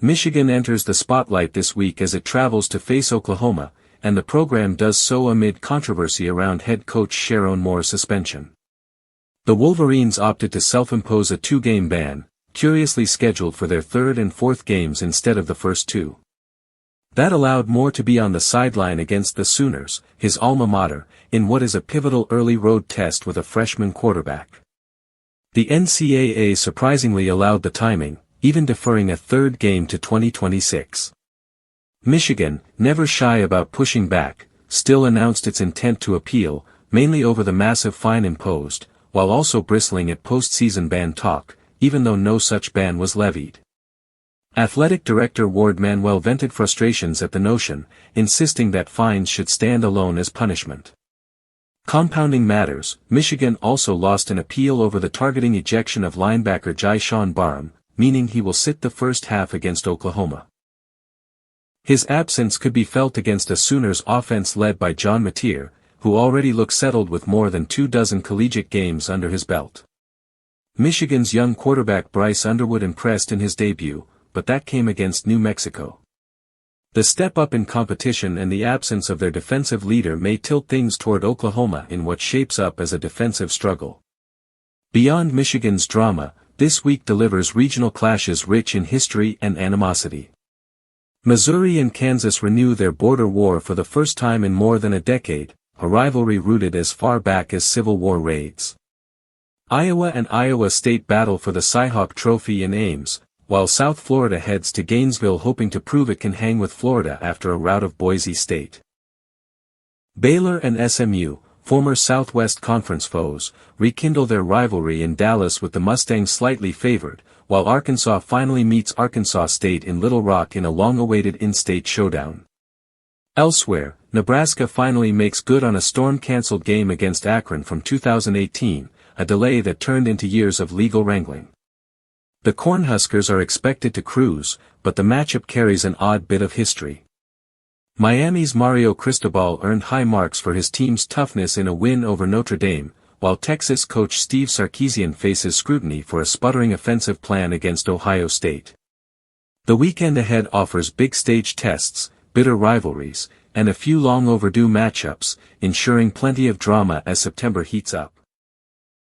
Michigan enters the spotlight this week as it travels to face Oklahoma, and the program does so amid controversy around head coach Sherrone Moore's suspension. The Wolverines opted to self-impose a 2-game ban, curiously scheduled for their third and fourth games instead of the first two. That allowed Moore to be on the sideline against the Sooners, his alma mater, in what is a pivotal early road test with a freshman quarterback. The NCAA surprisingly allowed the timing, even deferring a third game to 2026. Michigan, never shy about pushing back, still announced its intent to appeal, mainly over the massive fine imposed, while also bristling at postseason ban talk, even though no such ban was levied. Athletic Director Ward Manuel vented frustrations at the notion, insisting that fines should stand alone as punishment. Compounding matters, Michigan also lost an appeal over the targeting ejection of linebacker Jaishawn Barham, meaning he will sit the first half against Oklahoma. His absence could be felt against a Sooners offense led by John Mateer, who already looks settled with more than 24 collegiate games under his belt. Michigan's young quarterback Bryce Underwood impressed in his debut, but that came against New Mexico. The step up in competition and the absence of their defensive leader may tilt things toward Oklahoma in what shapes up as a defensive struggle. Beyond Michigan's drama, this week delivers regional clashes rich in history and animosity. Missouri and Kansas renew their border war for the first time in more than a decade, a rivalry rooted as far back as Civil War raids. Iowa and Iowa State battle for the Cyhawk Trophy in Ames, while South Florida heads to Gainesville hoping to prove it can hang with Florida after a rout of Boise State. Baylor and SMU, former Southwest Conference foes, rekindle their rivalry in Dallas with the Mustangs slightly favored, while Arkansas finally meets Arkansas State in Little Rock in a long-awaited in-state showdown. Elsewhere, Nebraska finally makes good on a storm-canceled game against Akron from 2018, a delay that turned into years of legal wrangling. The Cornhuskers are expected to cruise, but the matchup carries an odd bit of history. Miami's Mario Cristobal earned high marks for his team's toughness in a win over Notre Dame, while Texas coach Steve Sarkisian faces scrutiny for a sputtering offensive plan against Ohio State. The weekend ahead offers big stage tests, bitter rivalries, and a few long overdue matchups, ensuring plenty of drama as September heats up.